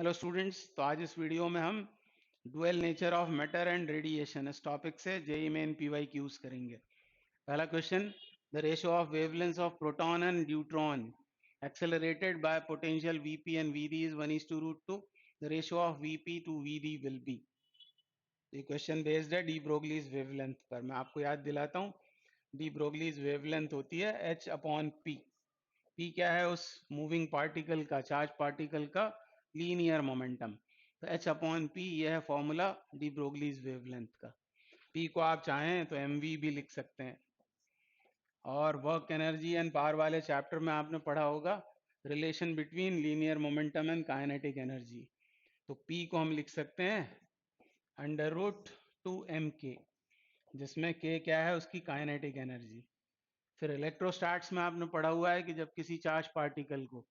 Hello students, तो आज इस वीडियो में हम dual nature of matter and radiation इस टॉपिक से जेईई मेन पीवाई क्यूज करेंगे। पहला question, the ratio of wavelength of proton and neutron accelerated by potential Vp and Vd is 1:2. The ratio of Vp to Vd will be। ये question based है D Broglie's wavelength पर। मैं आपको याद दिलाता हूँ, डी ब्रोगलीज वेवलेंथ होती है h अपॉन पी। पी क्या है? उस मूविंग पार्टिकल का, चार्ज पार्टिकल का लीनियर मोमेंटम। तो एच अपॉन पी यह है फॉर्मूला डी ब्रोगलीज वेवलेंथ का। पी को आप चाहें तो एम वी भी लिख सकते हैं। और वर्क एनर्जी एंड पावर वाले चैप्टर में आपने पढ़ा होगा relation between linear momentum and kinetic energy. तो पी को हम लिख सकते हैं अंडर रूट 2m k, जिसमें k क्या है? उसकी काइनेटिक एनर्जी। फिर इलेक्ट्रोस्टैट्स में आपने पढ़ा हुआ है कि जब किसी चार्ज पार्टिकल को,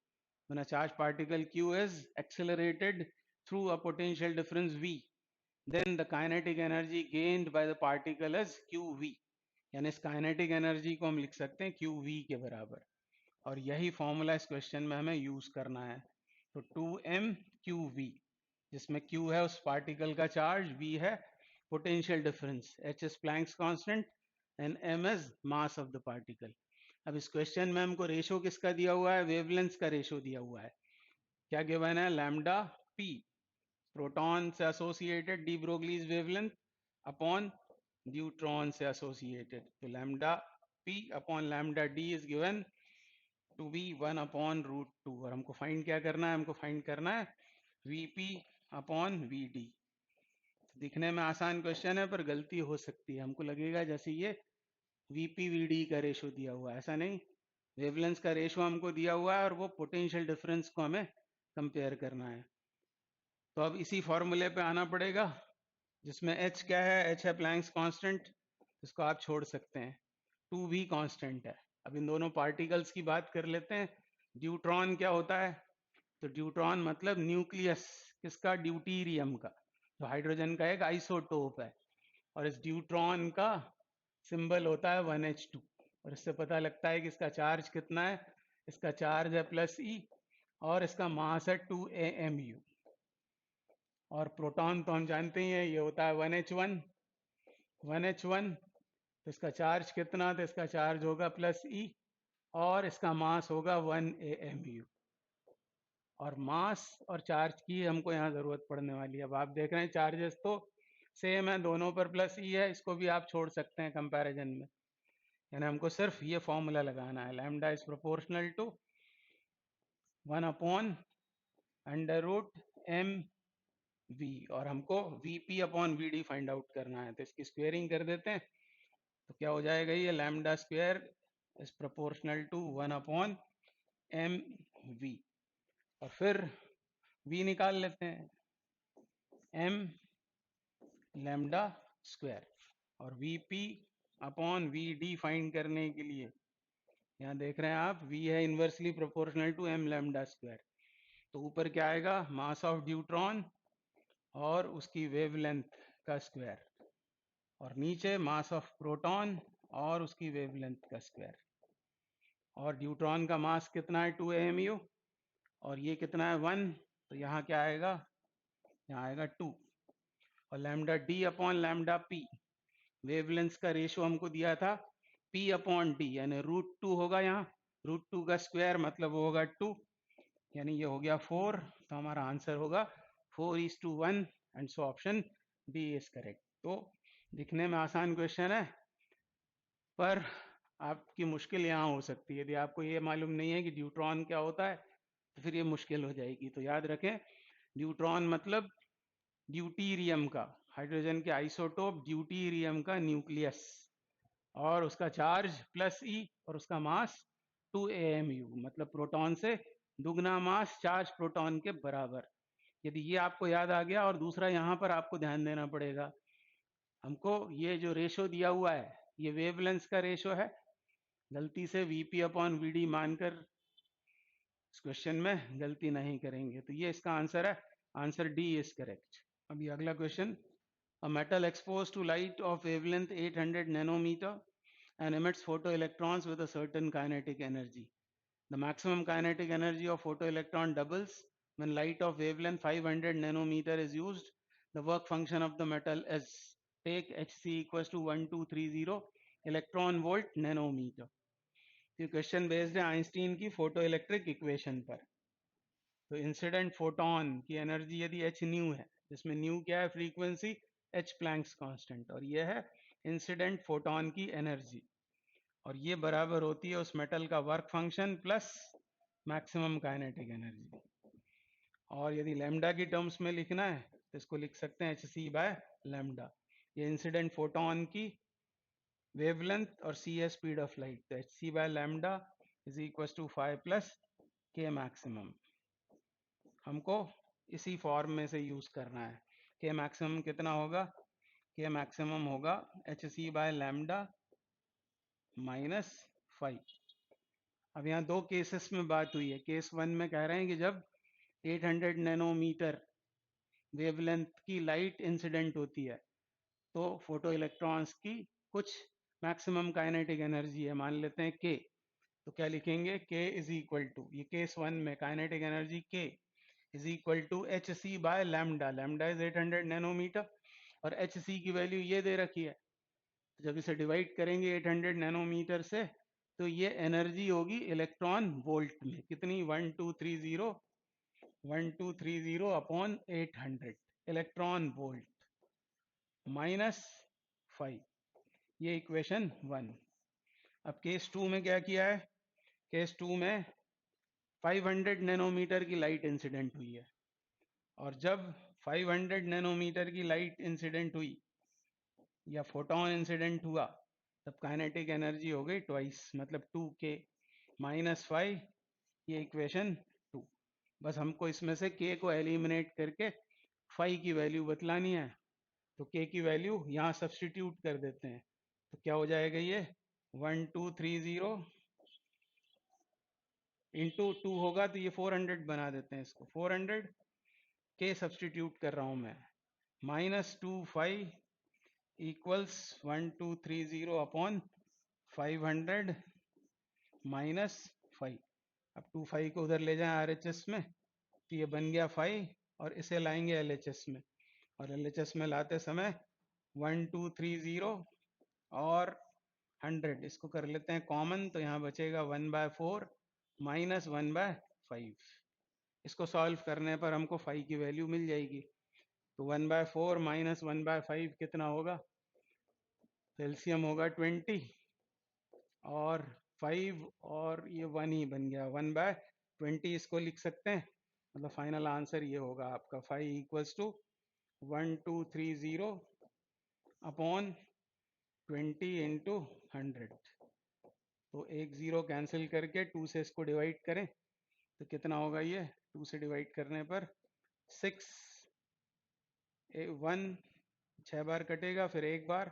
when a charged particle q is accelerated through a potential difference v, then the kinetic energy gained by the particle is qv। यानी इस काइनेटिक एनर्जी को हम लिख सकते हैं qv के बराबर। और यही फॉर्मूला इस क्वेश्चन में हमें यूज करना है। तो 2m qv, जिसमें q है उस पार्टिकल का चार्ज, v है potential difference, h is Planck's constant and m is mass of the particle. अब इस क्वेश्चन में हमको रेशो किसका दिया हुआ है? वेवलेंथ का रेशो दिया हुआ है। क्या गिवन है? लैम्डा पी, प्रोटॉन से associated de Broglie's wavelength upon neutron से एसोसिएटेड। तो lambda P upon lambda D is given to be 1/√2। और हमको फाइंड क्या करना है? हमको फाइंड करना है वीपी अपॉन वी डी। दिखने में आसान क्वेश्चन है पर गलती हो सकती है। हमको लगेगा जैसे ये वीपी वीडी का रेशो दिया हुआ है, ऐसा नहीं। वेवलेंथ का रेशो हमको दिया हुआ है और वो पोटेंशियल डिफरेंस को हमें कंपेयर करना है। तो अब इसी फॉर्मूले पे आना पड़ेगा जिसमें h क्या है? h है प्लैंक्स कांस्टेंट, इसको आप छोड़ सकते हैं। 2 भी कांस्टेंट है। अब इन दोनों पार्टिकल्स की बात कर लेते हैं। ड्यूट्रॉन क्या होता है? तो ड्यूट्रॉन मतलब न्यूक्लियस किसका? ड्यूटीरियम का, जो हाइड्रोजन का एक आइसोटोप है। और इस ड्यूट्रॉन का सिंबल होता है 1h2। और इससे पता लगता है कि इसका चार्ज कितना है। इसका चार्ज है +e और इसका मास है 2amu। और प्रोटॉन तो हम जानते ही हैं, ये होता है 1h1। 1h1 तो इसका चार्ज कितना? तो इसका चार्ज होगा +e और इसका मास होगा 1amu। और मास और चार्ज की हमको यहाँ जरूरत पड़ने वाली है। अब आप देख रहे हैं चार्जेस तो सेम है, दोनों पर +e है, इसको भी आप छोड़ सकते हैं कंपैरिजन में। यानी हमको सिर्फ ये फॉर्मूला लगाना है, lambda is proportional to 1/√m v। और हमको vp upon vd find out करना है। तो इसकी स्क्वेयरिंग कर देते हैं, तो क्या हो जाएगा? ये lambda square is proportional to 1/mv। और फिर v निकाल लेते हैं, m लैम्डा स्क्वेयर। और vp अपॉन vd फाइंड करने के लिए यहाँ देख रहे हैं आप, v है inversely proportional to m lambda square. तो ऊपर क्या आएगा? मास ऑफ ड्यूट्रॉन और उसकी वेवलेंथ का स्क्वायर, और नीचे मास ऑफ प्रोटॉन और उसकी वेवलेंथ का स्क्वायर। और ड्यूट्रॉन का मास कितना है? 2amu, और ये कितना है? 1। तो यहाँ क्या आएगा? यहाँ आएगा 2। और lambda D upon lambda P, wavelength का रेशो हमको दिया था p अपॉन डी, यानी √2 होगा। यहाँ √2 का स्क्वायर मतलब वो होगा 2, यानी ये हो गया 4। तो हमारा आंसर होगा 4:1 and so option D is correct. तो दिखने में आसान क्वेश्चन है पर आपकी मुश्किल यहाँ हो सकती है। यदि आपको ये मालूम नहीं है कि ड्यूट्रॉन क्या होता है तो फिर ये मुश्किल हो जाएगी। तो याद रखें, ड्यूट्रॉन मतलब ड्यूटीरियम का, हाइड्रोजन के आइसोटोप ड्यूटीरियम का न्यूक्लियस, और उसका चार्ज +e और उसका मास 2amu, मतलब प्रोटॉन से दुगना मास चार्ज प्रोटॉन के बराबर। यदि ये आपको याद आ गया। और दूसरा यहाँ पर आपको ध्यान देना पड़ेगा, हमको ये जो रेशो दिया हुआ है ये वेवलेंथ का रेशो है। गलती से वीपी अपॉन वीडी मानकर इस क्वेश्चन में गलती नहीं करेंगे। तो ये इसका आंसर है, आंसर डी इज करेक्ट। अभी अगला question, a metal expose to light of wavelength 800 nanometer and emits photoelectrons with a certain kinetic energy. The maximum kinetic energy of photoelectron doubles when light of wavelength 500 nanometer is used, the work function of the metal is, take Hc equals to 1230 electron volt nanometer. ये question based है Einstein की photo electric equation पर। तो incident photon की energy यदि h nu है, जिसमें new क्या है, फ्रीक्वेंसी, h प्लैंक्स कांस्टेंट, और ये है इंसिडेंट फोटोन की एनर्जी, और ये बराबर होती है उस मेटल का work function plus maximum kinetic energy. और यदि लैम्डा की टर्म्स में लिखना है तो इसको लिख सकते हैं hc बाय लैम्डा। ये इंसिडेंट फोटोन की वेवलेंथ और c है स्पीड ऑफ लाइट, तो hc by lambda is equal to 5 plus K maximum. हमको इसी फॉर्म में से यूज करना है। के मैक्सिमम कितना होगा, के मैक्सिमम होगा hc बाय लैम्डा माइनस 5। अब यहाँ दो केसेस में बात हुई है। केस 1 में कह रहे हैं कि जब 800 नैनोमीटर वेवलेंथ की लाइट इंसिडेंट होती है तो फोटो इलेक्ट्रॉन्स की कुछ मैक्सिमम काइनेटिक एनर्जी है, मान लेते हैं के। तो क्या लिखेंगे, के इज इक्वल टू, ये केस 1 में kinetic energy K is equal to H C by lambda. Lambda is 800 nanometer और एच सी की वैल्यू ये दे रखी है। तो जब इसे डिवाइड करेंगे 800 नैनोमीटर से तो ये एनर्जी होगी इलेक्ट्रॉन वोल्ट में, कितनी, 1230 अपॉन 800 इलेक्ट्रॉन वोल्ट माइनस 5। ये इक्वेशन 1। अब केस 2 में क्या किया है, केस 2 में 500 नैनोमीटर की लाइट इंसिडेंट हुई है, और जब 500 नैनोमीटर की लाइट इंसिडेंट हुई या फोटोन इंसिडेंट हुआ तब काइनेटिक एनर्जी हो गई ट्वाइस, मतलब 2k माइनस 5। ये इक्वेशन 2। बस हमको इसमें से k को एलिमिनेट करके phi की वैल्यू बतलानी है। तो k की वैल्यू यहाँ सब्स्टिट्यूट कर देते हैं, तो क्या हो जाएगा, ये 1230 इंटू 2 होगा तो ये 400 बना देते हैं इसको, 400 k सब्स्टिट्यूट कर रहा हूँ मैं, माइनस 25 इक्वल्स 1230 अपॉन 500 माइनस 5। अब 25 को उधर ले जाएं RHS में तो ये बन गया 5, और इसे लाएंगे LHS में, और LHS में लाते समय 1230 और 100 इसको कर लेते हैं कॉमन, तो यहाँ बचेगा 1/4 माइनस 1/5। इसको सॉल्व करने पर हमको 5 की वैल्यू मिल जाएगी। तो 1/4 माइनस 1/5 कितना होगा, तो एलसीएम होगा 20 और 5 और ये 1 ही बन गया, 1/20 इसको लिख सकते हैं। मतलब फाइनल आंसर ये होगा आपका 5 इक्वल्स टू 1230 अपॉन 20 इंटू 100। तो एक जीरो कैंसिल करके 2 से इसको डिवाइड करें तो कितना होगा, ये 2 से डिवाइड करने पर 6 1 6 बार कटेगा, फिर एक बार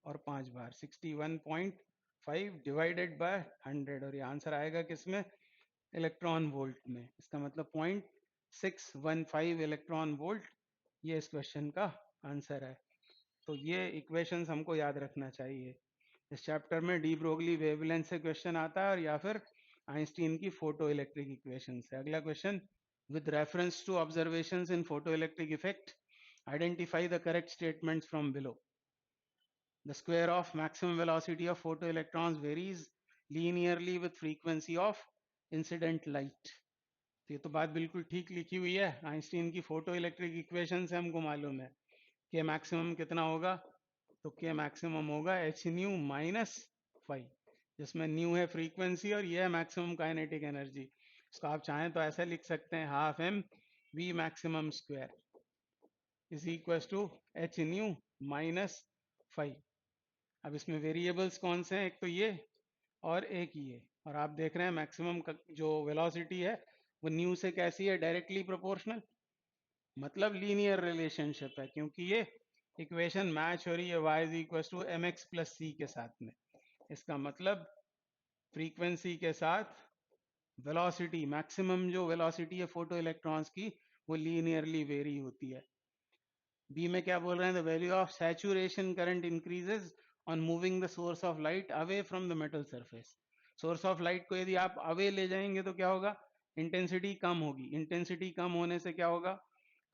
और 5 बार, 61.5 डिवाइडेड बाय 100, और ये आंसर आएगा किसमें, इलेक्ट्रॉन वोल्ट में। इसका मतलब 0.615 इलेक्ट्रॉन वोल्ट, ये इस क्वेश्चन का आंसर है। तो ये इक्वेशंस हमको याद रखना चाहिए। इस चैप्टर में डी ब्रोगली वेवलेंथ से क्वेश्चन आता है, और या फिर आइंस्टीन की फोटो इलेक्ट्रिक इक्वेशन से। अगला question, with reference to observations in photo electric effect identify the correct statements from below. The square of maximum velocity of photoelectrons varies linearly with frequency of incident light. तो ये तो बात बिल्कुल ठीक लिखी हुई है, आइंस्टीन की फोटो इलेक्ट्रिक इक्वेशन से हमको मालूम है कि मैक्सिमम कितना होगा, तो के मैक्सिमम होगा एच न्यू माइनस 5, जिसमें न्यू है फ्रीक्वेंसी और ये है मैक्सिमम काइनेटिक एनर्जी। इसको आप चाहें तो ऐसा लिख सकते हैं, half M V maximum square is equal to H nu minus 5। अब इसमें वेरिएबल्स कौन से हैं, एक तो ये और एक ये, और आप देख रहे हैं मैक्सिमम जो वेलोसिटी है वो न्यू से कैसी है, डायरेक्टली प्रोपोर्शनल, मतलब लीनियर रिलेशनशिप है, क्योंकि ये इक्वेशन मैच हो रही है y is equal to M X plus C के साथ में। इसका मतलब फ्रीक्वेंसी के साथ वेलोसिटी, मैक्सिमम जो वेलोसिटी है फोटो इलेक्ट्रॉन्स की, वो लीनियरली वेरी होती है। बी में क्या बोल रहे हैं, the value of saturation current increases on moving the source of light away from the metal surface. Source of light को यदि आप अवे ले जाएंगे तो क्या होगा, इंटेंसिटी कम होगी। इंटेंसिटी कम होने से क्या होगा,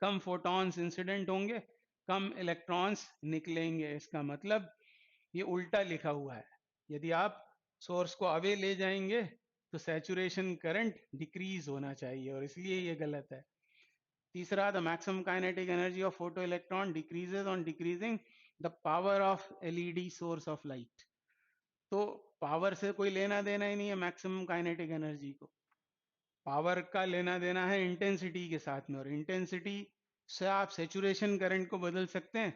कम फोटॉन्स इंसिडेंट होंगे, कम इलेक्ट्रॉन्स निकलेंगे। इसका मतलब ये उल्टा लिखा हुआ है। यदि आप सोर्स को अवे ले जाएंगे तो सैचुरेशन करंट डिक्रीज होना चाहिए, और इसलिए ये गलत है। तीसरा, the maximum kinetic energy of photo electron decreases on decreasing the power of LED source of light. तो पावर से कोई लेना देना ही नहीं है मैक्सिमम काइनेटिक एनर्जी को, पावर का लेना देना है इंटेंसिटी के साथ में, और इंटेंसिटी से आप सेचुरेशन करंट को बदल सकते हैं,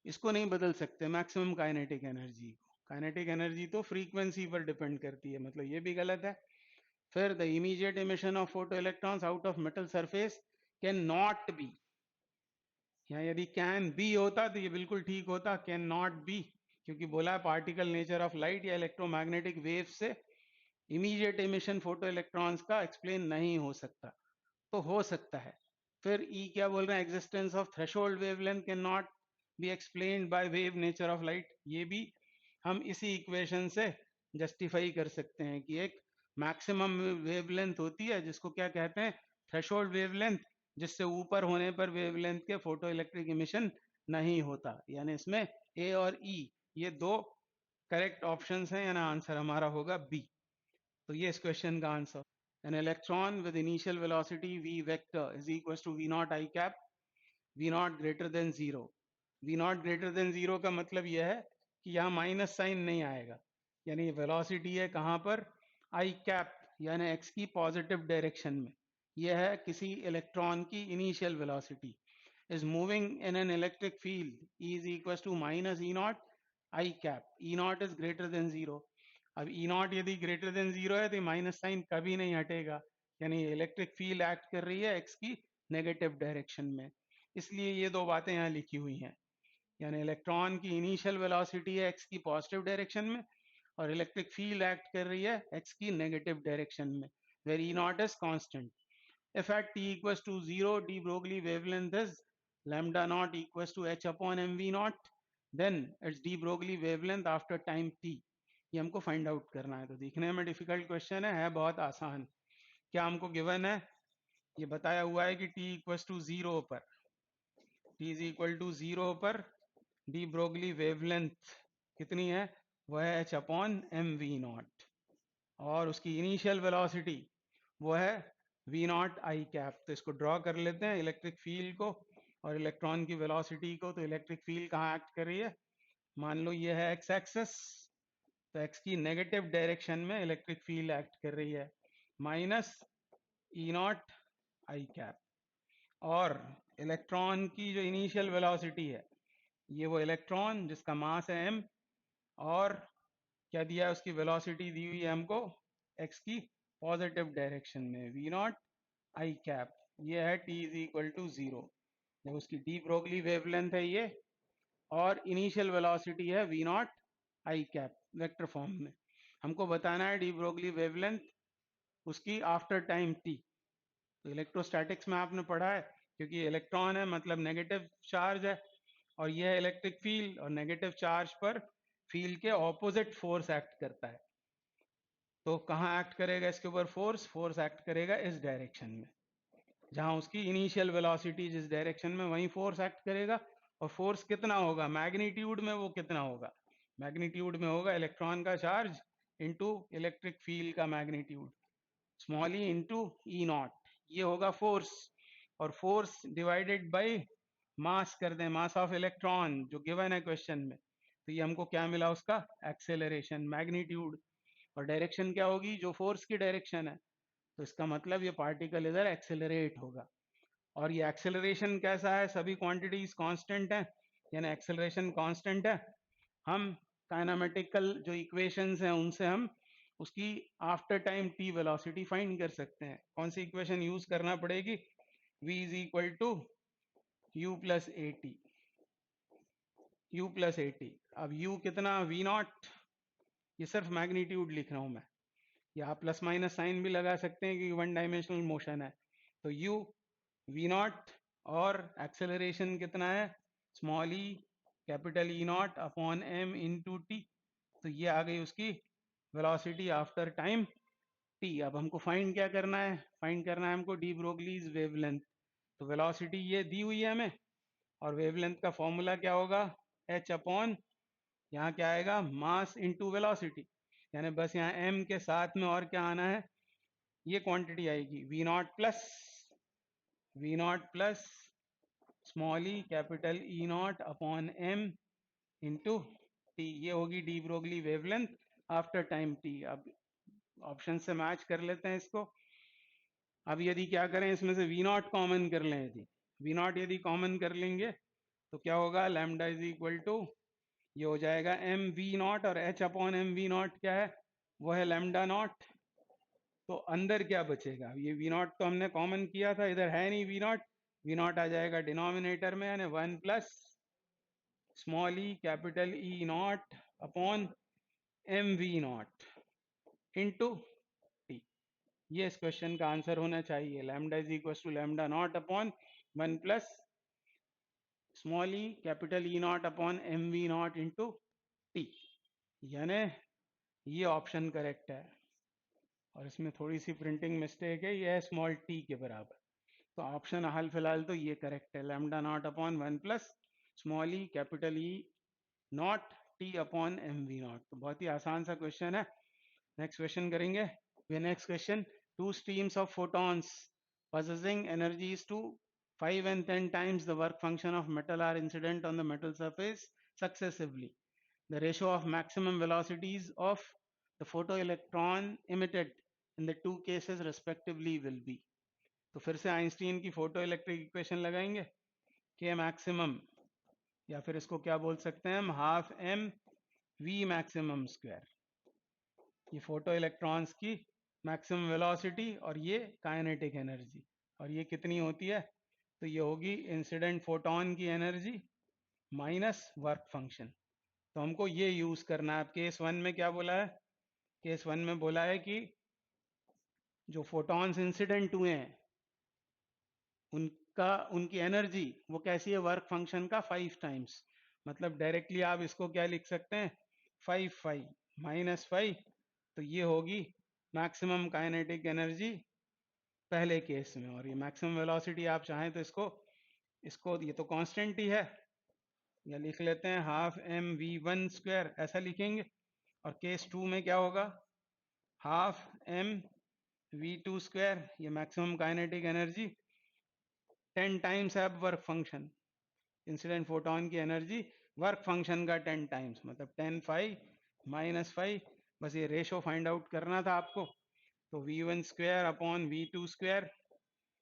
इसको नहीं बदल सकते मैक्सिमम काइनेटिक एनर्जी को। काइनेटिक एनर्जी तो फ्रीक्वेंसी पर डिपेंड करती है, मतलब ये भी गलत है। फिर, the immediate emission of photo electrons out of metal surface can not be, यहाँ यदि कैन बी होता तो ये बिल्कुल ठीक होता, कैन नॉट बी, क्योंकि बोला है पार्टिकल नेचर ऑफ लाइट या इलेक्ट्रोमैग्नेटिक वेव से इमीडिएट इमिशन फोटो इलेक्ट्रॉन्स का एक्सप्लेन नहीं हो सकता, तो हो सकता है। फिर ई क्या बोल रहे हैं, existence of threshold wavelength can not be explained by wave nature of light, ये भी हम इसी इक्वेशन से जस्टिफाई कर सकते हैं कि एक मैक्सिमम वेवलेंथ होती है जिसको क्या कहते हैं, थ्रेशोल्ड वेवलेंथ, जिससे ऊपर होने पर वेवलेंथ के फोटो इलेक्ट्रिक इमिशन नहीं होता। यानी इसमें ए और ई ये दो करेक्ट ऑप्शंस हैं, यानी आंसर हमारा होगा बी। तो ये इस क्वेश्चन का answer. An electron with initial velocity v vector is equals to v naught I cap, v naught greater than zero। v naught greater than zero का मतलब यह है कि यहाँ माइनस साइन नहीं आएगा, यानी वेलोसिटी है कहाँ पर, I cap यानी x की पॉजिटिव डायरेक्शन में। यह है किसी इलेक्ट्रॉन की initial velocity, is moving in an electric field E is equals to minus E naught I cap, E naught is greater than zero। अब ई नॉट यदि ग्रेटर देन जीरो है तो माइनस साइन कभी नहीं हटेगा, यानी इलेक्ट्रिक फील्ड एक्ट कर रही है एक्स की नेगेटिव डायरेक्शन में, इसलिए ये दो बातें यहाँ लिखी हुई हैं। यानी इलेक्ट्रॉन की इनिशियल वेलोसिटी है एक्स की पॉजिटिव डायरेक्शन में, और इलेक्ट्रिक फील्ड एक्ट कर रही है एक्स की नेगेटिव डायरेक्शन में, where E not is constant. If at t equals to 0, de Broglie wavelength is lambda naught equals to h upon mv naught, then its de Broglie wavelength after time t। ये हमको find out करना है। तो दिखने में difficult question है बहुत आसान। क्या हमको गिवन है, ये बताया हुआ है कि t इक्वल्स टू 0 पर, t इज इक्वल टू 0 पर डी ब्रोगली वेवलेंथ कितनी है, वह है h upon M V not, और उसकी इनिशियल वेलोसिटी वो है वी नॉट आई कैप। तो इसको ड्रॉ कर लेते हैं, इलेक्ट्रिक फील्ड को और इलेक्ट्रॉन की वेलोसिटी को। तो इलेक्ट्रिक फील्ड कहाँ एक्ट कर रही है, मान लो ये है एक्स एक्सेस, तो एक्स की नेगेटिव डायरेक्शन में इलेक्ट्रिक फील्ड एक्ट कर रही है, minus E not I cap. और इलेक्ट्रॉन की जो इनिशियल वेलोसिटी है, ये वो इलेक्ट्रॉन जिसका मास है m, और क्या दिया है, उसकी वेलोसिटी दी हुई है हमको एक्स की पॉजिटिव डायरेक्शन में, वी नॉट आई कैप। ये है t इज इक्वल टू 0, जब उसकी डी ब्रोगली वेवलेंथ है ये, और इनिशियल वेलोसिटी है V not I cap vector form में। हमको बताना है डी ब्रोगली वेवलेंथ उसकी आफ्टर टाइम t। तो इलेक्ट्रोस्टैटिक्स में आपने पढ़ा है, क्योंकि इलेक्ट्रॉन है मतलब नेगेटिव चार्ज है, और यह है इलेक्ट्रिक फील्ड, और नेगेटिव चार्ज पर फील्ड के ऑपोजिट फोर्स एक्ट करता है। तो कहाँ एक्ट करेगा इसके ऊपर फोर्स, फोर्स एक्ट करेगा इस डायरेक्शन में, जहां उसकी इनिशियल वेलोसिटी जिस डायरेक्शन में, वहीं फोर्स एक्ट करेगा। और फोर्स कितना होगा, मैग्नीट्यूड में वो कितना होगा, मैग्नीट्यूड में होगा इलेक्ट्रॉन का चार्ज इनटू इलेक्ट्रिक फील्ड का magnitude, small E into E not, ये होगा फोर्स। और फोर्स डिवाइडेड बाय मास कर दें, मास ऑफ इलेक्ट्रॉन जो गिवन है क्वेश्चन में, तो ये हमको क्या मिला, उसका एक्सेलरेशन मैग्नीट्यूड। और डायरेक्शन क्या होगी, जो फोर्स की डायरेक्शन है, तो इसका मतलब ये पार्टिकल इधर एक्सेलरेट होगा। और ये एक्सेलरेशन कैसा है, सभी क्वांटिटीज कांस्टेंट है, यानी एक्सेलरेशन कांस्टेंट है। हम काइनेमेटिकल जो इक्वेशंस हैं उनसे हम उसकी after time T velocity find कर सकते हैं। कौन सी इक्वेशन यूज करना पड़ेगी, v is equal to u plus A T, u plus A T. अब u कितना, v नॉट, ये सिर्फ मैग्नीट्यूड लिख रहा हूं मैं, या आप प्लस माइनस साइन भी लगा सकते हैं क्योंकि वन डायमेंशनल मोशन है। तो u v नॉट, और एक्सेलरेशन कितना है, small E capital E not upon m into T. तो ये आ गई उसकी वेलोसिटी आफ्टर टाइम टी। अब हमको फाइंड क्या करना है? फाइंड करना है हमको डी ब्रोगलीज वेवलेंथ। तो वेलोसिटी ये दी हुई है हमें, और वेवलेंथ का फॉर्मूला क्या होगा? एच अपॉन, यहाँ क्या आएगा? Mass into velocity. यानी बस यहाँ एम के साथ में और क्या आना है? ये क्वांटिटी आएगी V not plus small E capital E not upon M into T. ये होगी de Broglie wavelength after time T. अब ऑप्शन से मैच कर लेते हैं इसको। अब यदि क्या करें, इसमें से वी नॉट कॉमन कर लें, यदि वी नॉट यदि कॉमन कर लेंगे तो क्या होगा? लैम्डा इज इक्वल टू, ये हो जाएगा एम वी नॉट, और H upon M V not क्या है? वो है लैम्डा नॉट। तो अंदर क्या बचेगा? ये वी नॉट तो हमने कॉमन किया था, इधर है नहीं वी नॉट। वी नॉट आ जाएगा डिनोमिनेटर में, यानी 1 plus small E capital E not upon M V not into T. ये इस क्वेश्चन का आंसर होना चाहिए। Lambda is equal to lambda not upon 1 plus small E capital E not upon M V not into T. यानी ये option correct है, और इसमें थोड़ी सी प्रिंटिंग मिस्टेक है, ये है स्मॉल टी के बराबर। तो ऑप्शन हाल फिलहाल तो ये करेक्ट है, lambda not upon 1 plus small E capital E not T upon M V not. तो बहुत ही आसान सा क्वेश्चन है। नेक्स्ट क्वेश्चन करेंगे। Next question, two streams of photons possessing energies to 5 and 10 times the work function of metal are incident on the metal surface successively. The ratio of maximum velocities of the photoelectron emitted in the two cases respectively will be. तो फिर से Einstein की photo electric equation लगाएंगे। के maximum, या फिर इसको क्या बोल सकते हैं हम? Half M V maximum square. ये फोटो इलेक्ट्रॉन्स की मैक्सिमम वेलोसिटी और ये काइनेटिक एनर्जी, और ये कितनी होती है? तो ये होगी इंसिडेंट फोटोन की एनर्जी माइनस वर्क फंक्शन। तो हमको ये यूज करना है। अब केस 1 में क्या बोला है? केस 1 में बोला है कि जो फोटॉन्स इंसिडेंट हुए हैं उनकी एनर्जी वो कैसी है? वर्क फंक्शन का 5 टाइम्स। मतलब डायरेक्टली आप इसको क्या लिख सकते हैं? 5 माइनस 5। तो ये होगी मैक्सिमम काइनेटिक एनर्जी पहले केस में, और ये मैक्सिमम वेलोसिटी आप चाहें तो इसको इसको ये तो कांस्टेंट ही है, या लिख लेते हैं half M V one square, ऐसा लिखेंगे। और केस 2 में क्या होगा? Half M V two square, ये मैक्सिमम काइनेटिक एनर्जी 10 टाइम्स है अब वर्क फंक्शन। इंसिडेंट फोटोन की एनर्जी वर्क फंक्शन का 10 टाइम्स, मतलब 10 5 माइनस 5। बस ये रेशो फाइंड आउट करना था आपको। तो V one square upon V two square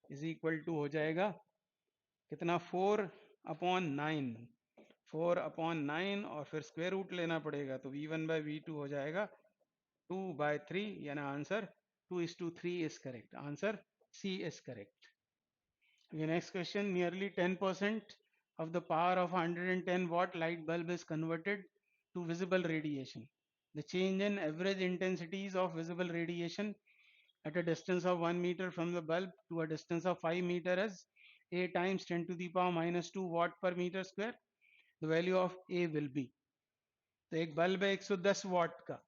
is equal to हो जाएगा कितना? 4 अपॉन 9। 4 अपॉन 9 और फिर स्क्वायर रूट लेना पड़ेगा, तो V one by V two हो जाएगा 2/3। यानी answer 2:3 is correct. Answer C is correct. The next question, nearly 10% of the power of 110 watt light bulb is converted to visible radiation. The change in average intensities of visible radiation at a distance of 1 meter from the bulb to a distance of 5 meter is A times 10 to the power minus 2 watt per meter square. The value of A will be. तो एक bulb है 110 वाट का,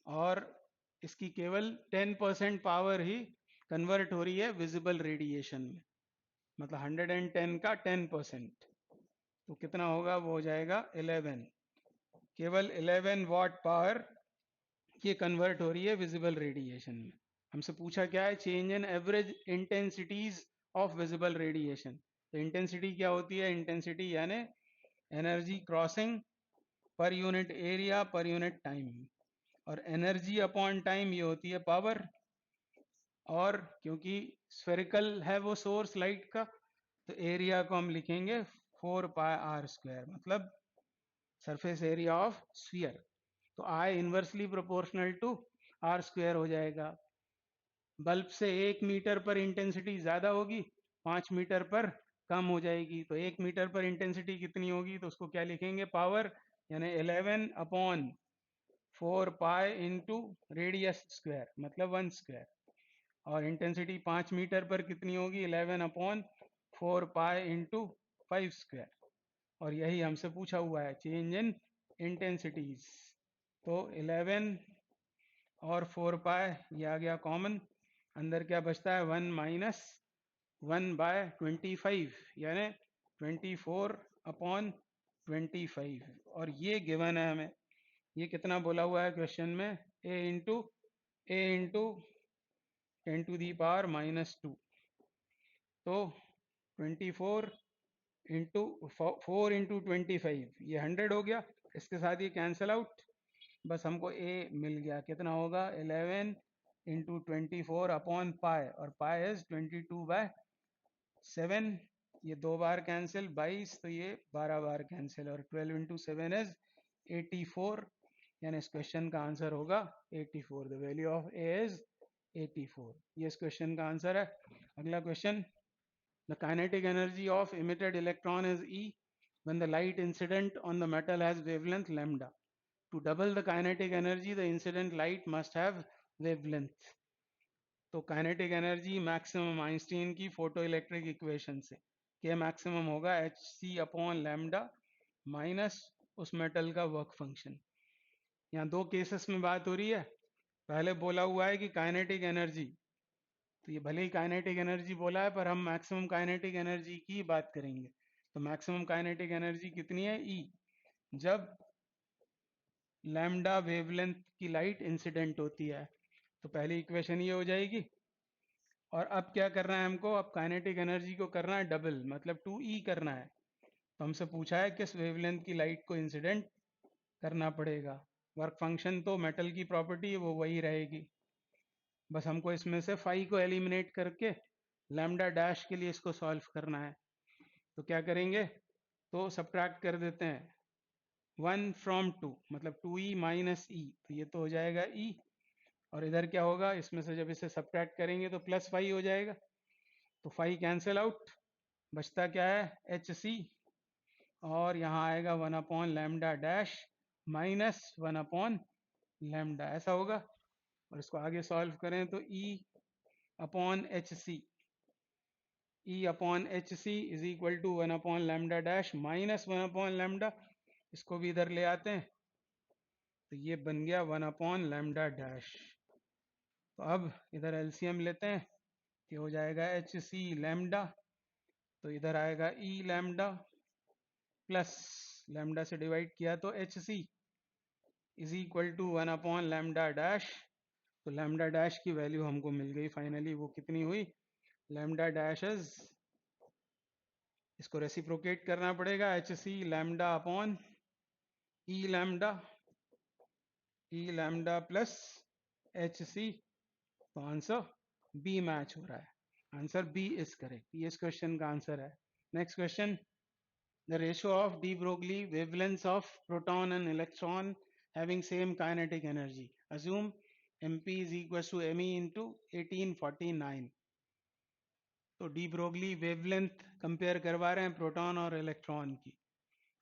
और इसकी केवल 10% power ही convert हो रही है विजिबल रेडिएशन में, मतलब 110 का 10%। तो कितना होगा? वो हो जाएगा 11। केवल 11 वाट पावर ये कन्वर्ट हो रही है विजिबल रेडिएशन में। हमसे पूछा क्या है? Change in average intensities of visible radiation. तो इंटेंसिटी क्या होती है? इंटेंसिटी यानी energy crossing per unit area per unit time, और एनर्जी अपॉन टाइम ये होती है पावर। और क्योंकि स्फेरिकल है वो सोर्स लाइट का, तो एरिया को हम लिखेंगे 4πr², मतलब सरफेस एरिया ऑफ स्फीयर। तो आई इनवर्सली प्रोपोर्शनल टू r² हो जाएगा। बल्ब से 1 मीटर पर इंटेंसिटी ज्यादा होगी, 5 मीटर पर कम हो जाएगी। तो 1 मीटर पर इंटेंसिटी कितनी होगी? तो उसको क्या लिखेंगे? पावर, यानी 11 अपॉन 4π इंटू रेडियस स्क्वायर, मतलब 1²। और इंटेंसिटी 5 मीटर पर कितनी होगी? 11 अपॉन 4π इंटू 5²। और यही हमसे पूछा हुआ है, चेंज इन इंटेंसिटीज। तो 11 और 4 पाई ये आ गया कॉमन, अंदर क्या बचता है 1 माइनस 1/25 यानी 24/25, और ये गिवन है हमें, ये कितना बोला हुआ है क्वेश्चन में, a इंटू 10⁻⁻², तो 24 इंटू 4 इंटू 25 ये 100 हो गया, इसके साथ ये कैंसिल आउट, बस हमको a मिल गया, कितना होगा 11 इंटू 24/पाई, और पाई इज 22/7, ये 2 बार कैंसिल 22, तो ये 12 बार कैंसिल, और 12 इंटू 7 इज 84, यानी इस क्वेश्चन का आंसर होगा 84, the value of a is 84, ये इस क्वेश्चन का आंसर है। अगला question, the kinetic energy of emitted electron is E when the light incident on the metal has wavelength lambda. To double the kinetic energy, the incident light must have wavelength. तो kinetic energy maximum Einstein की photo electric equation से, के maximum होगा hc/लैम्डा minus उस metal का work function. यहाँ दो cases में बात हो रही है, पहले बोला हुआ है कि काइनेटिक एनर्जी, तो ये भले ही काइनेटिक एनर्जी बोला है पर हम मैक्सिमम काइनेटिक एनर्जी की बात करेंगे। तो मैक्सिमम काइनेटिक एनर्जी कितनी है E, जब लैम्डा वेवलेंथ की लाइट इंसिडेंट होती है, तो पहली इक्वेशन ये हो जाएगी। और अब क्या करना है हमको, अब काइनेटिक एनर्जी को करना है डबल, मतलब 2E करना है। तो हमसे पूछा है किस वेवलेंथ की लाइट को इंसिडेंट करना पड़ेगा, वर्क फंक्शन तो मेटल की प्रॉपर्टी है वो वही रहेगी, बस हमको इसमें से फाई को एलिमिनेट करके लैम्डा डैश के लिए इसको सॉल्व करना है। तो क्या करेंगे, तो सब्ट्रैक्ट कर देते हैं 1 फ्रॉम 2, मतलब 2E माइनस E, तो ये तो हो जाएगा E, और इधर क्या होगा, इसमें से जब इसे सब्ट्रैक्ट करेंगे तो प्लस फाई हो जाएगा, तो फाई कैंसिल आउट, बचता क्या है HC, और यहाँ आएगा 1/लैम्डा डैश माइनस 1/लैम्डा, ऐसा होगा। और इसको आगे सॉल्व करें तो E/HC, E/HC is equal to 1/लैम्डा डैश माइनस 1/लैम्डा, इसको भी इधर ले आते हैं, तो ये बन गया 1/लैम्डा डैश। तो अब इधर एलसीएम लेते हैं, ये हो जाएगा HC लैम्डा, तो इधर आएगा E लैम्डा प्लस लैम्डा से डिवाइड किया तो HC इज इक्वल टू 1/लैम्डा डैश, तो लैम्डा डैश की वैल्यू हमको मिल गई फाइनली, वो कितनी हुई, लैम्डा डैश इज, इसको रेसिप्रोकेट करना पड़ेगा, HC lambda upon E lambda plus HC, तो आंसर बी मैच हो रहा है, आंसर बी इज करेक्ट, ये इस क्वेश्चन का आंसर है। Next question, the ratio of de Broglie wavelengths of proton and electron having same kinetic energy, assume mp is equals to me into 1849। तो D Broglie wavelength compare करवा रहे हैं proton और electron की,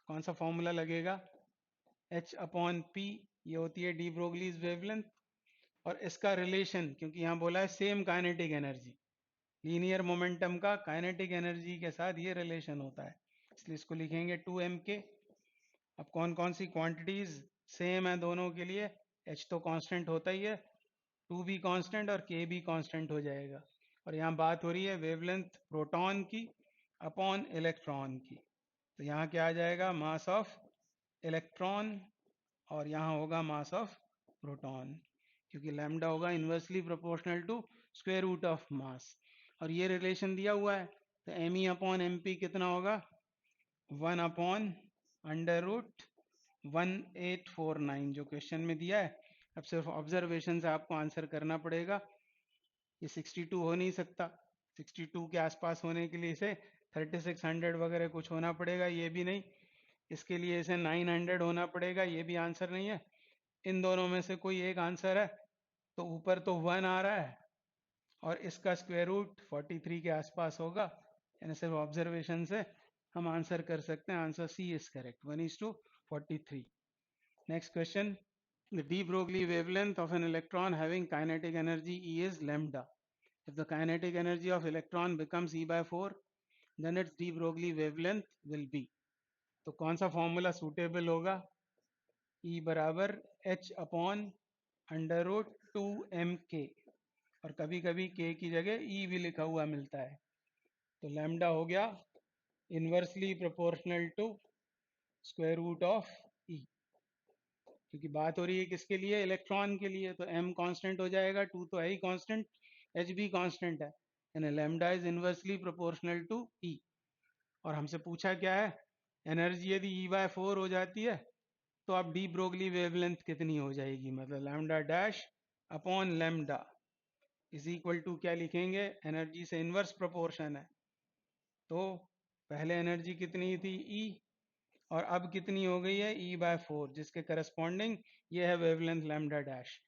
कौन सा फॉर्मूला लगेगा, H/P, ये होती है डी ब्रोगलीज वेवलेंथ, और इसका रिलेशन, क्योंकि यहाँ बोला है same kinetic energy, linear momentum का काइनेटिक एनर्जी के साथ ये रिलेशन होता है, इसलिए इसको लिखेंगे 2mk। अब कौन कौन सी क्वांटिटीज सेम है दोनों के लिए, H तो कांस्टेंट होता ही है, 2 भी कांस्टेंट और K भी कांस्टेंट हो जाएगा, और यहाँ बात हो रही है वेवलेंथ प्रोटॉन की अपॉन इलेक्ट्रॉन की, तो यहाँ क्या आ जाएगा, मास ऑफ इलेक्ट्रॉन, और यहाँ होगा मास ऑफ प्रोटॉन, क्योंकि लैम्डा होगा inversely proportional to square root of mass, और ये रिलेशन दिया हुआ है, तो me/mp कितना होगा 1/√1849, जो क्वेश्चन में दिया है। अब सिर्फ ऑब्जर्वेशन से आपको आंसर करना पड़ेगा, ये 62 हो नहीं सकता, 62 के आसपास होने के लिए इसे 3600 वगैरह कुछ होना पड़ेगा, ये भी नहीं, इसके लिए इसे 900 होना पड़ेगा, ये भी आंसर नहीं है, इन दोनों में से कोई एक आंसर है, तो ऊपर तो 1 आ रहा है और इसका स्क्वायर रूट 43 के आसपास होगा, यानी सिर्फ ऑब्जर्वेशन से हम आंसर कर सकते हैं, answer C is correct, 1:43। Next question, the de Broglie wavelength of an electron having kinetic energy E is lambda. If the kinetic energy of electron becomes E/4, then its de Broglie wavelength will be, तो कौन सा formula suitable होगा, E बराबर H/√2 2m k, और कभी कभी k की जगह e भी लिखा हुआ मिलता है। तो लैम्डा हो गया inversely proportional to square root of e, क्योंकि बात हो रही है किसके लिए, इलेक्ट्रॉन के लिए, तो m कांस्टेंट हो जाएगा, 2 तो है ही कांस्टेंट, h भी कांस्टेंट है, यानी lambda is inversely proportional to e। और हमसे पूछा क्या है, एनर्जी यदि E/4 हो जाती है तो अब डी ब्रोगली वेवलेंथ कितनी हो जाएगी, मतलब lambda dash upon lambda is equal to क्या लिखेंगे, एनर्जी से इन्वर्स प्रोपोर्शन है, तो पहले एनर्जी कितनी थी E, और अब कितनी हो गई है E/4, जिसके करस्पॉन्डिंग ये है वेवलेंथ लैम्डा डैश।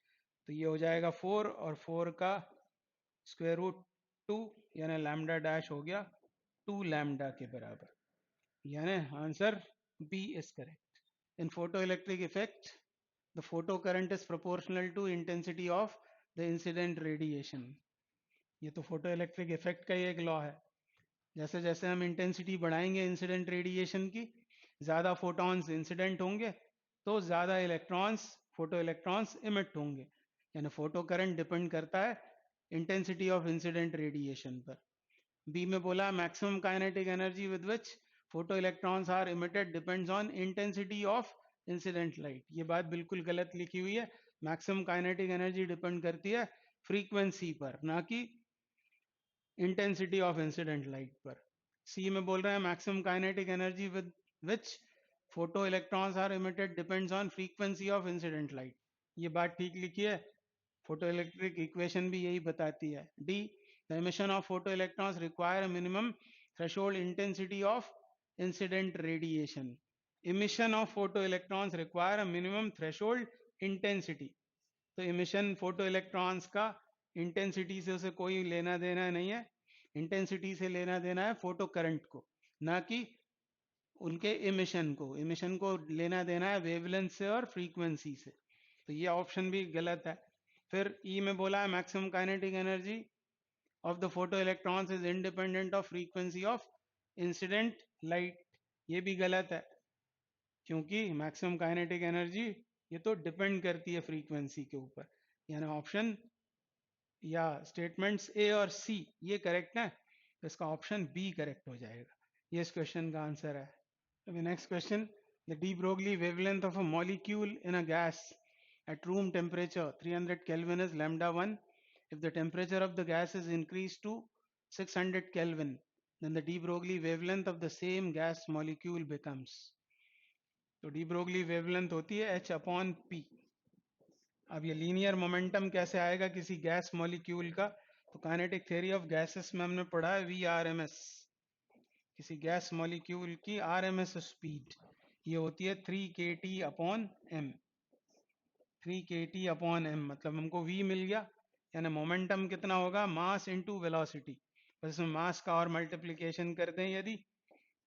तो ये हो जाएगा 4 और 4 का स्क्वायर रूट 2, यानी लैम्डा डैश हो गया 2 लैम्डा के बराबर, यानी answer B is correct. In photoelectric effect the photocurrent is proportional to intensity of the incident radiation। ये तो फोटो इलेक्ट्रिक इफेक्ट का ही एक लॉ है, जैसे जैसे हम इंटेंसिटी बढ़ाएंगे इंसिडेंट रेडिएशन की, ज़्यादा फोटॉन्स इंसिडेंट होंगे तो ज़्यादा इलेक्ट्रॉन्स फोटो इलेक्ट्रॉन्स इमिट होंगे, यानी फोटो करंट डिपेंड करता है इंटेंसिटी ऑफ इंसिडेंट रेडिएशन पर। बी में बोला maximum kinetic energy with which photo electrons are emitted depends on intensity of incident light. ये बात बिल्कुल गलत लिखी हुई है, मैक्सिमम काइनेटिक एनर्जी डिपेंड करती है फ्रीक्वेंसी पर, ना कि इंटेंसिटी ऑफ इंसिडेंट लाइट पर। सी में बोल रहे हैं maximum kinetic energy with which photo electrons are emitted depends on frequency of incident light. ये बात ठीक लिखी है, फोटो इलेक्ट्रिक इक्वेशन भी यही बताती है। D, the emission of photoelectrons require a minimum threshold intensity of incident radiation। emission of photoelectrons require a minimum threshold intensity। तो emission photoelectrons का इंटेंसिटी से उसे कोई लेना देना नहीं है, इंटेंसिटी से लेना देना है फोटो करंट को, ना कि उनके इमिशन को लेना देना है वेवलेंथ से और फ्रीक्वेंसी से। तो ये ऑप्शन भी गलत है। फिर ई में बोला है maximum kinetic energy of the photo electrons is independent of frequency of incident light. ये भी गलत है, क्योंकि मैक्सिमम काइनेटिक एनर्जी ये तो डिपेंड करती है फ्रीक्वेंसी के ऊपर, यानी ऑप्शन या स्टेटमेंट्स ए और सी ये करेक्ट है, तो इसका ऑप्शन बी करेक्ट हो जाएगा। ये इस क्वेश्चन का आंसर है। The next question, the de Broglie wavelength of a molecule in a gas at room temperature 300 Kelvin is lambda 1. If the temperature of the gas is increased to 600 Kelvin, then the de Broglie wavelength of the same gas molecule becomes। तो de Broglie wavelength होती है h upon p। अब ये linear momentum कैसे आएगा किसी gas molecule का, तो काइनेटिक थ्योरी ऑफ गैसेस में हमने पढ़ा है VRMS, किसी गैस मॉलिक्यूल की RMS स्पीड ये होती है 3kT upon m। 3kT upon m मतलब हमको v मिल गया, यानी मोमेंटम कितना होगा, मास इनटू वेलोसिटी, बस इसमें मास का और मल्टीप्लिकेशन कर दें यदि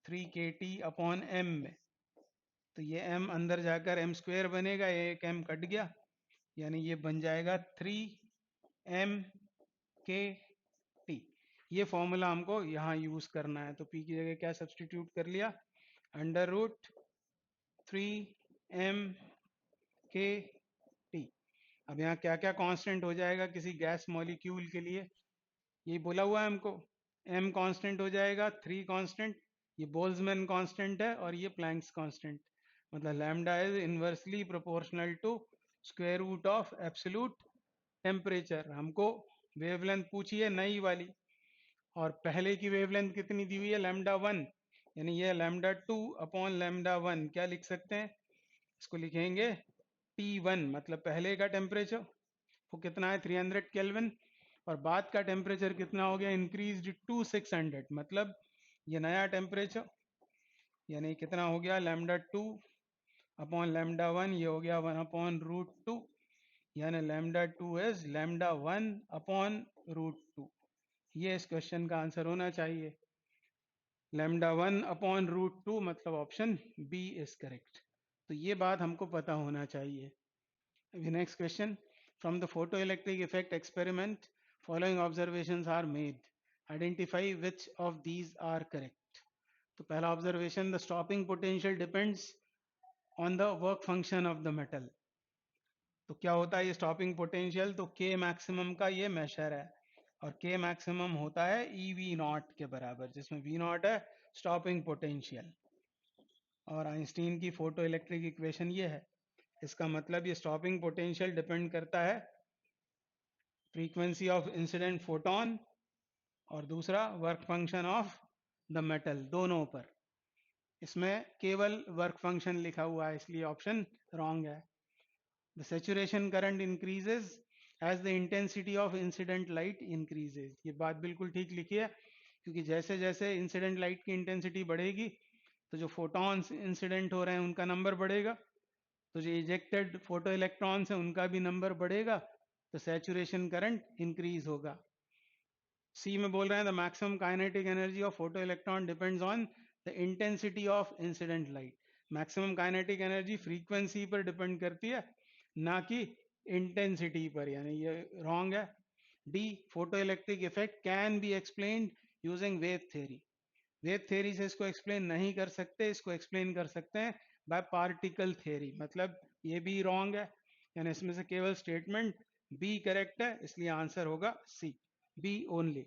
3kT अपॉन m में, तो ये m अंदर जाकर m स्क्वायर बनेगा, ये एक m कट गया, यानी ये बन जाएगा 3mkt। ये फॉर्मूला हमको यहाँ यूज करना है, तो p की जगह क्या सब्सटीट्यूट कर लिया, अंडर रूट 3mkt। अब यहाँ क्या क्या कांस्टेंट हो जाएगा किसी गैस मॉलिक्यूल के लिए, यही बोला हुआ है हमको, m कांस्टेंट हो जाएगा, 3 कांस्टेंट, ये बोल्ट्जमैन कांस्टेंट है और ये प्लैंक्स कांस्टेंट, मतलब lambda is inversely proportional to square root of absolute temperature. हमको वेवलेंथ पूछी है नई वाली, और पहले की वेवलेंथ कितनी दी हुई है, लैम्डा 1, यानी ये लैम्डा 2 अपॉन लैम्डा 1, क्या लिख सकते हैं, इसको लिखेंगे T1, मतलब पहले का टेम्परेचर वो कितना है 300 केल्विन, और बाद का टेम्परेचर कितना हो गया, इंक्रीज्ड टू 600, मतलब ये नया टेम्परेचर, यानी कितना हो गया लैम्डा 2 अपॉन लैम्डा 1, ये हो गया 1 अपॉन रूट 2, यानी lambda 2 is lambda 1 upon root 2। ये इस क्वेश्चन का आंसर होना चाहिए, लैम्डा 1 अपॉन रूट 2, मतलब ऑप्शन बी इज करेक्ट। तो ये बात हमको पता होना चाहिए। The next question, from the photoelectric effect experiment, following observations are made. Identify which of these are correct. तो पहला observation, the stopping potential depends on the work function of the metal. तो क्या होता है ये स्टॉपिंग पोटेंशियल, तो के maximum का ये मेशर है और के मैक्सिमम होता है ई वी नॉट के बराबर, जिसमें वी नॉट है स्टॉपिंग पोटेंशियल। और आइंस्टीन की फोटो इलेक्ट्रिक इक्वेशन ये है। इसका मतलब ये स्टॉपिंग पोटेंशियल डिपेंड करता है फ्रीक्वेंसी ऑफ इंसिडेंट फोटोन और दूसरा work function of the metal, दोनों पर। इसमें केवल वर्क फंक्शन लिखा हुआ है, इसलिए ऑप्शन रॉन्ग है। The saturation current increases as the intensity of incident light increases। ये बात बिल्कुल ठीक लिखी है, क्योंकि जैसे जैसे इंसिडेंट लाइट की इंटेंसिटी बढ़ेगी तो जो फोटॉन्स इंसिडेंट हो रहे हैं उनका नंबर बढ़ेगा, तो जो इजेक्टेड फोटो इलेक्ट्रॉन्स हैं उनका भी नंबर बढ़ेगा, तो सैचुरेशन करंट इंक्रीज होगा। सी में बोल रहे हैं the maximum kinetic energy of photo electron depends on the intensity of incident light. Maximum kinetic energy frequency पर डिपेंड करती है, ना कि इंटेंसिटी पर, यानी ये रॉन्ग है। D, photo electric effect can be explained using wave theory. Wave theory से इसको एक्सप्लेन नहीं कर सकते, इसको एक्सप्लेन कर सकते हैं बाय पार्टिकल थ्योरी, मतलब ये भी रॉन्ग है। यानी इसमें से केवल स्टेटमेंट बी करेक्ट है, इसलिए आंसर होगा सी, बी ओनली।